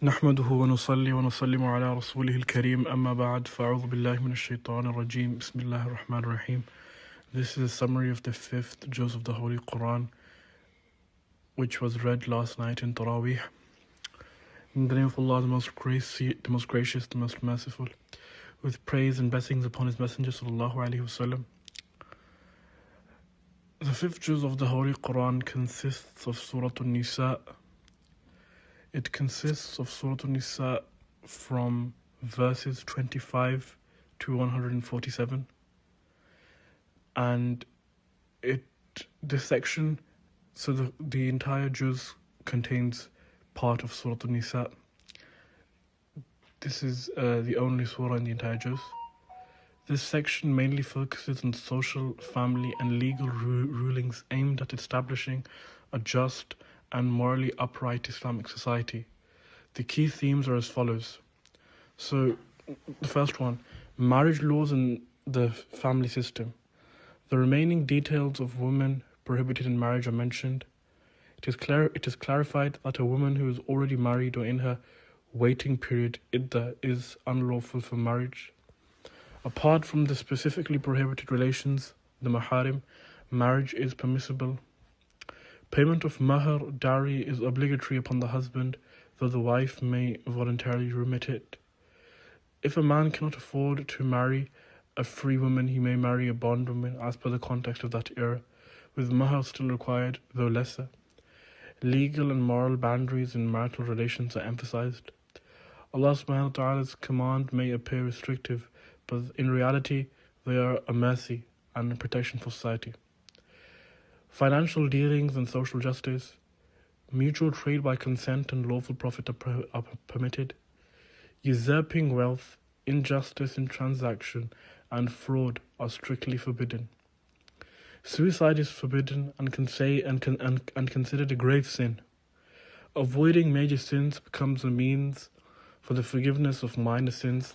نحمده ونصلي ونسلم على رسوله الكريم أما بعد فأعوذ بالله من الشيطان الرجيم بسم الله الرحمن الرحيم. This is a summary of the 5th Juzz of the Holy Quran, which was read last night in Taraweeh. In the name of Allah, the most gracious, the most merciful, with praise and blessings upon His Messenger sallallahu alaihi wasallam. The 5th Juzz of the Holy Quran consists of Surah An-Nisa. It consists of Surah An-Nisa from verses 25 to 147, and this section, so the entire juz contains part of Surah An-Nisa. This is the only surah in the entire juz. This section mainly focuses on social, family, and legal rulings aimed at establishing a just and morally upright Islamic society. The key themes are as follows. So, the first one, marriage laws and the family system. The remaining details of women prohibited in marriage are mentioned. It is clarified that a woman who is already married or in her waiting period iddah is unlawful for marriage. Apart from the specifically prohibited relations, the maharim, marriage is permissible. Payment of mahar, dowry, is obligatory upon the husband, though the wife may voluntarily remit it. If a man cannot afford to marry a free woman, he may marry a bondwoman as per the context of that era, with mahar still required, though lesser. Legal and moral boundaries in marital relations are emphasized. Allah subhanahu wa ta'ala's command may appear restrictive, but in reality they are a mercy and a protection for society. Financial dealings and social justice. Mutual trade by consent and lawful profit are permitted. Usurping wealth, injustice in transaction, and fraud are strictly forbidden. Suicide is forbidden and considered a grave sin. Avoiding major sins becomes a means for the forgiveness of minor sins.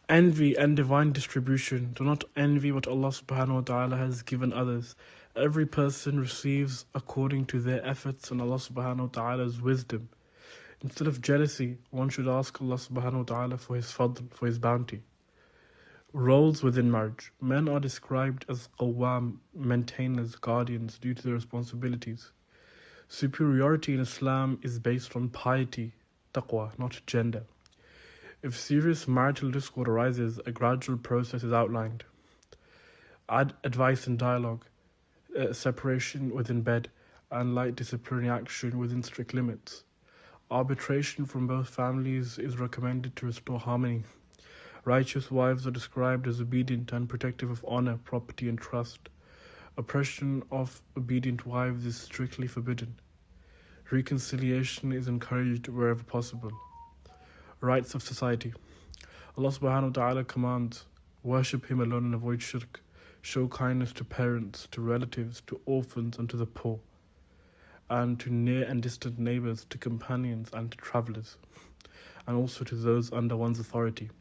Envy and divine distribution. Do not envy what Allah subhanahu wa ta'ala has given others. Every person receives according to their efforts and Allah subhanahu wa ta'ala's wisdom. Instead of jealousy, one should ask Allah subhanahu wa ta'ala for His fadl, for His bounty. Roles within marriage. Men are described as qawwam, maintainers, guardians, due to their responsibilities. Superiority in Islam is based on piety, taqwa, not gender. If serious marital discord arises, a gradual process is outlined. Advice and dialogue, separation within bed, and light disciplinary action within strict limits. Arbitration from both families is recommended to restore harmony. Righteous wives are described as obedient and protective of honor, property, and trust. Oppression of obedient wives is strictly forbidden. Reconciliation is encouraged wherever possible. Rights of society. Allah subhanahu wa ta'ala commands, worship Him alone and avoid shirk. Show kindness to parents, to relatives, to orphans, and to the poor, and to near and distant neighbors, to companions, and to travelers, and also to those under one's authority.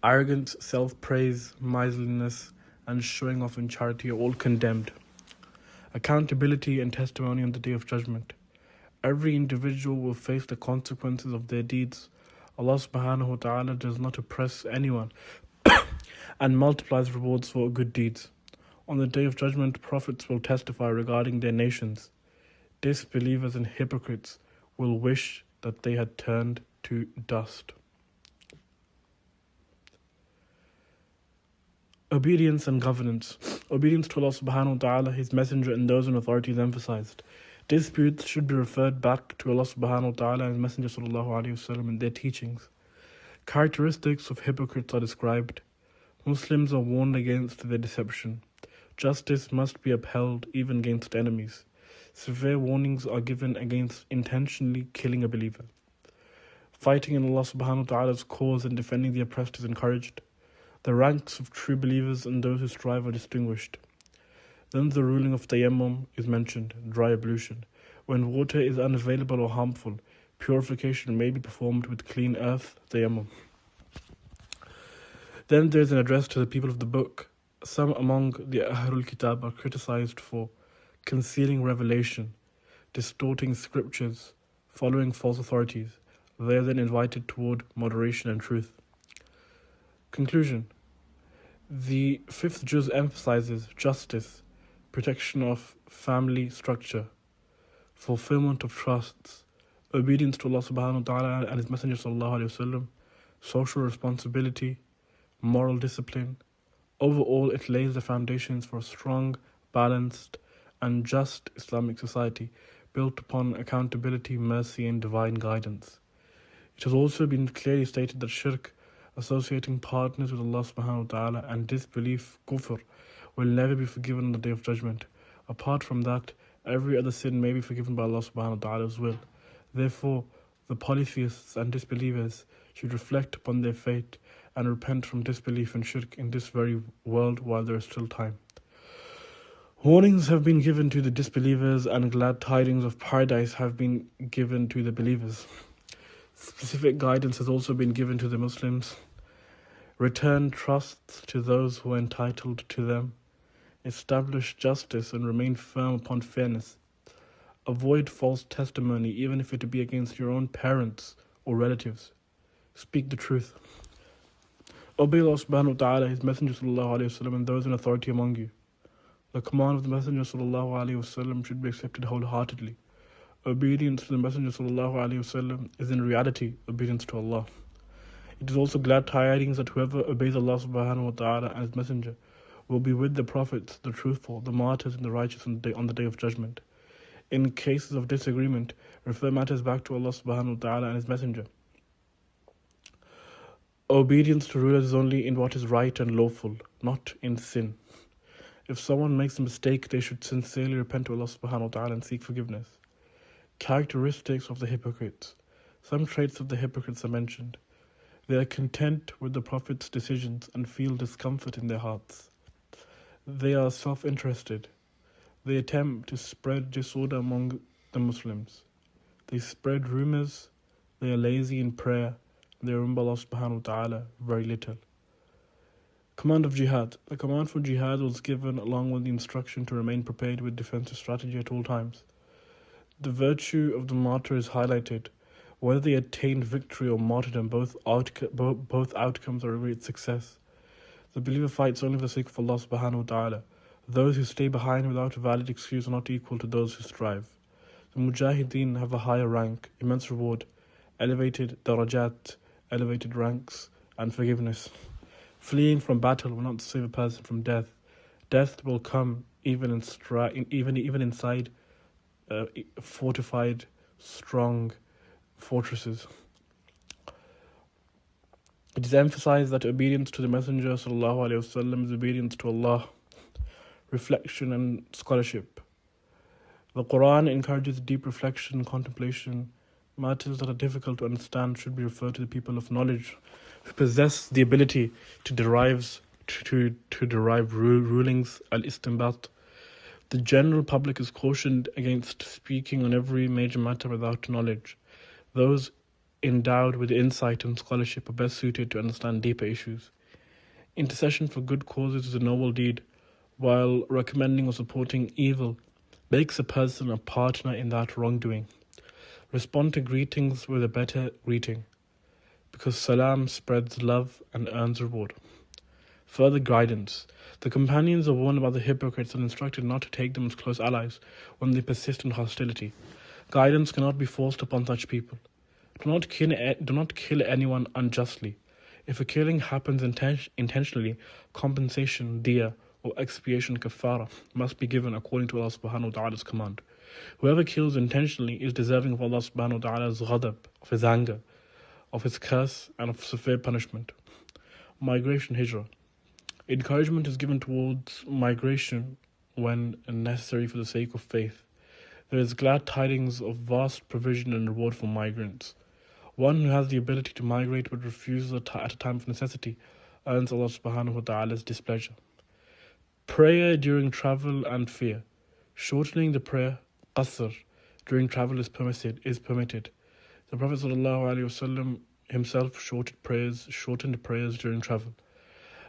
Arrogance, self-praise, miserliness, and showing off in charity are all condemned. Accountability and testimony on the Day of Judgment. Every individual will face the consequences of their deeds. Allah subhanahu wa ta'ala does not oppress anyone and multiplies rewards for good deeds. On the Day of Judgment, prophets will testify regarding their nations. Disbelievers and hypocrites will wish that they had turned to dust. Obedience and governance. Obedience to Allah subhanahu wa ta'ala, His Messenger, and those in authority is emphasized. Disputes should be referred back to Allah subhanahu wa ta'ala and His Messenger sallallahu alaihi wasallam and their teachings. Characteristics of hypocrites are described. Muslims are warned against their deception. Justice must be upheld even against enemies. Severe warnings are given against intentionally killing a believer. Fighting in Allah subhanahu wa ta'ala's cause and defending the oppressed is encouraged. The ranks of true believers and those who strive are distinguished. Then the ruling of tayammum is mentioned, dry ablution. When water is unavailable or harmful, purification may be performed with clean earth, tayammum. Then there is an address to the people of the book. Some among the Ahlul Kitab are criticized for concealing revelation, distorting scriptures, following false authorities. They are then invited toward moderation and truth. Conclusion. The fifth juz emphasizes justice, protection of family structure, fulfillment of trusts, obedience to Allah subhanahu wa ta'ala and His Messenger sallallahu alayhi wasallam, social responsibility, moral discipline. Overall, it lays the foundations for a strong, balanced, and just Islamic society built upon accountability, mercy, and divine guidance. It has also been clearly stated that shirk, associating partners with Allah subhanahu wa ta'ala, and disbelief, kufr, will never be forgiven on the Day of Judgment. Apart from that, every other sin may be forgiven by Allah subhanahu wa ta'ala's will. Therefore, the polytheists and disbelievers should reflect upon their fate and repent from disbelief and shirk in this very world while there is still time. Warnings have been given to the disbelievers and glad tidings of paradise have been given to the believers. Specific guidance has also been given to the Muslims. Return trusts to those who are entitled to them. Establish justice and remain firm upon fairness. Avoid false testimony, even if it be against your own parents or relatives. Speak the truth. Obey Allah subhanahu wa ta'ala, His Messenger sallallahu alayhi wasallam, and those in authority among you. The command of the Messenger sallallahu alayhi wasallam should be accepted wholeheartedly. Obedience to the Messenger sallallahu alayhi wasallam is in reality obedience to Allah. It is also glad tidings that whoever obeys Allah subhanahu wa ta'ala and His Messenger will be with the prophets, the truthful, the martyrs, and the righteous on the Day of Judgment. In cases of disagreement, refer matters back to Allah subhanahu wa ta'ala and His Messenger. Obedience to rulers is only in what is right and lawful, not in sin. If someone makes a mistake, they should sincerely repent to Allah subhanahu wa ta'ala and seek forgiveness. Characteristics of the hypocrites. Some traits of the hypocrites are mentioned. They are content with the Prophet's decisions and feel discomfort in their hearts. They are self-interested. They attempt to spread disorder among the Muslims. They spread rumors. They are lazy in prayer. They remember Allah subhanahu wa ta'ala very little. Command of Jihad. The command for Jihad was given along with the instruction to remain prepared with defensive strategy at all times. The virtue of the martyr is highlighted. Whether they attained victory or martyrdom, both outcomes are a great success. The believer fights only for the sake of Allah subhanahu wa ta'ala. Those who stay behind without a valid excuse are not equal to those who strive. The Mujahideen have a higher rank, immense reward, elevated darajat, elevated ranks, and forgiveness. Fleeing from battle will not save a person from death. Death will come even inside fortified, strong fortresses. It is emphasized that obedience to the Messenger sallallahu alaihi wasallam is obedience to Allah. Reflection and scholarship. The Quran encourages deep reflection and contemplation. Matters that are difficult to understand should be referred to the people of knowledge who possess the ability to derive rulings al-istinbat. The general public is cautioned against speaking on every major matter without knowledge. Those endowed with insight and scholarship are best suited to understand deeper issues. Intercession for good causes is a noble deed, while recommending or supporting evil makes a person a partner in that wrongdoing. Respond to greetings with a better greeting, because salam spreads love and earns reward. Further guidance. The companions are warned about the hypocrites and instructed not to take them as close allies when they persist in hostility. Guidance cannot be forced upon such people. Do not kill anyone unjustly. If a killing happens intentionally, compensation, diya, or expiation, kafara, must be given according to Allah subhanahu wa ta'ala's command. Whoever kills intentionally is deserving of Allah subhanahu wa ta'ala's ghadab, of His anger, of His curse, and of severe punishment. Migration, hijrah. Encouragement is given towards migration when necessary for the sake of faith. There is glad tidings of vast provision and reward for migrants. One who has the ability to migrate but refuses at a time of necessity earns Allah subhanahu wa ta'ala's displeasure. Prayer during travel and fear. Shortening the prayer, qasr, during travel is permitted. The Prophet ﷺ himself shortened prayers during travel.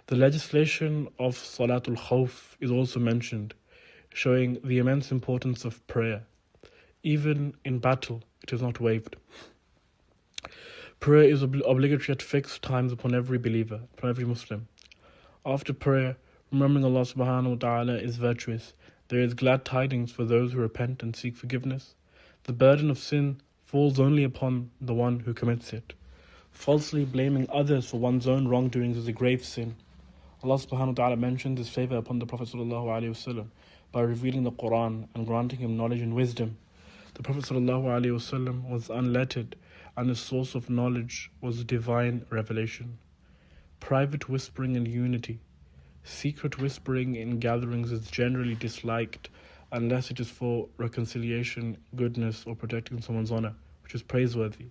The legislation of Salatul Khawf is also mentioned, showing the immense importance of prayer. Even in battle, It is not waived. Prayer is obligatory at fixed times upon every believer, upon every Muslim. After prayer, remembering Allah subhanahu wa ta'ala is virtuous. There is glad tidings for those who repent and seek forgiveness. The burden of sin falls only upon the one who commits it. Falsely blaming others for one's own wrongdoings is a grave sin. Allah subhanahu wa ta'ala mentions His favour upon the Prophet sallallahu alaihi wasallam by revealing the Quran and granting him knowledge and wisdom. The Prophet sallallahu alaihi wasallam was unlettered, and his source of knowledge was divine revelation. Private whispering in unity. Secret whispering in gatherings is generally disliked unless it is for reconciliation, goodness, or protecting someone's honor, which is praiseworthy.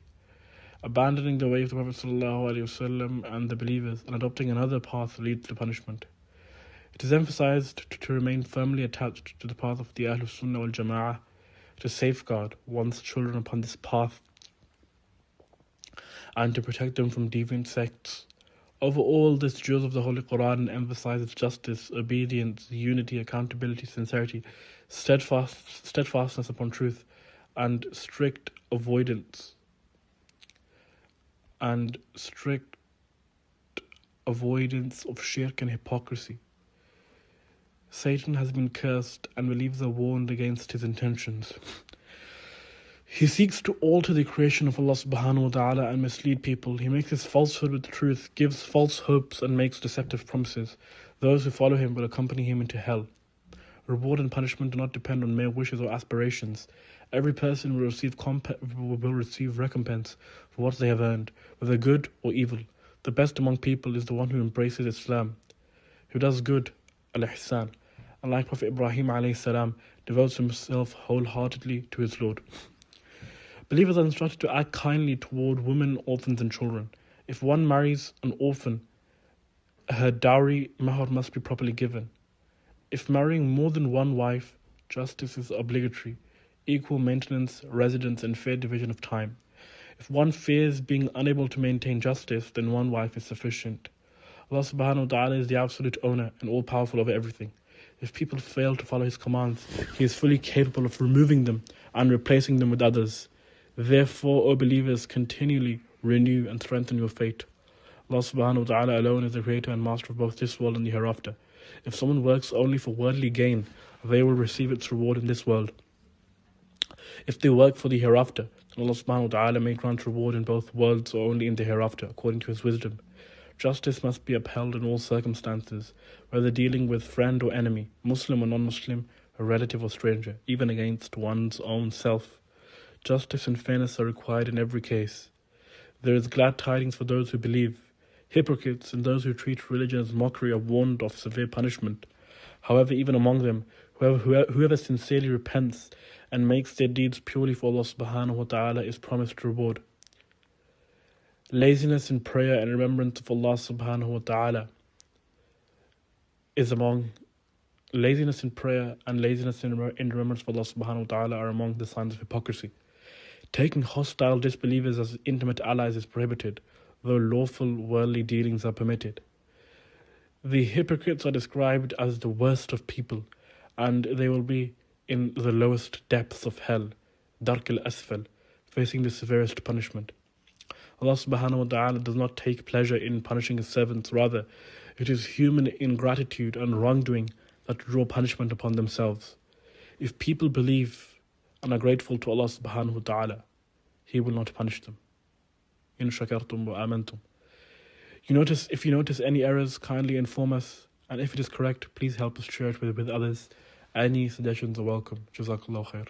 Abandoning the way of the Prophet ﷺ and the believers and adopting another path leads to punishment. It is emphasized to remain firmly attached to the path of the Ahlul Sunnah wal Jama'ah, to safeguard one's children upon this path, and to protect them from deviant sects. Overall, this juzz of the Holy Quran emphasizes justice, obedience, unity, accountability, sincerity, steadfastness upon truth, and strict avoidance of shirk and hypocrisy. Satan has been cursed, and believers are warned against his intentions. He seeks to alter the creation of Allah subhanahu wa ta'ala and mislead people. He mixes falsehood with truth, gives false hopes, and makes deceptive promises. Those who follow him will accompany him into hell. Reward and punishment do not depend on mere wishes or aspirations. Every person will receive recompense for what they have earned, whether good or evil. The best among people is the one who embraces Islam, who does good, al-ihsan, and like Prophet Ibrahim alayhi salam, devotes himself wholeheartedly to his Lord. Believers are instructed to act kindly toward women, orphans, and children. If one marries an orphan, her dowry mahar must be properly given. If marrying more than one wife, justice is obligatory, equal maintenance, residence, and fair division of time. If one fears being unable to maintain justice, then one wife is sufficient. Allah subhanahu wa ta'ala is the absolute owner and all-powerful over everything. If people fail to follow His commands, He is fully capable of removing them and replacing them with others. Therefore, O believers, continually renew and strengthen your faith. Allah subhanahu wa ta'ala alone is the creator and master of both this world and the hereafter. If someone works only for worldly gain, they will receive its reward in this world. If they work for the hereafter, then Allah subhanahu wa ta'ala may grant reward in both worlds or only in the hereafter, according to His wisdom. Justice must be upheld in all circumstances, whether dealing with friend or enemy, Muslim or non-Muslim, a relative or stranger, even against one's own self. Justice and fairness are required in every case. There is glad tidings for those who believe. Hypocrites and those who treat religion as mockery are warned of severe punishment. However, even among them, whoever sincerely repents and makes their deeds purely for Allah subhanahu wa ta'ala is promised reward. Laziness in prayer and remembrance of Allah subhanahu wa ta'ala laziness in prayer and laziness in remembrance of Allah subhanahu wa ta'ala are among the signs of hypocrisy. Taking hostile disbelievers as intimate allies is prohibited, though lawful worldly dealings are permitted. The hypocrites are described as the worst of people, and they will be in the lowest depths of hell, dark al-asfal, facing the severest punishment. Allah subhanahu wa ta'ala does not take pleasure in punishing His servants. Rather, it is human ingratitude and wrongdoing that draw punishment upon themselves. If people believe and are grateful to Allah subhanahu wa ta'ala, He will not punish them. In shakartum wa amantum. If you notice any errors, kindly inform us, and if it is correct, please help us share it with others. Any suggestions are welcome. Jazakallahu khair.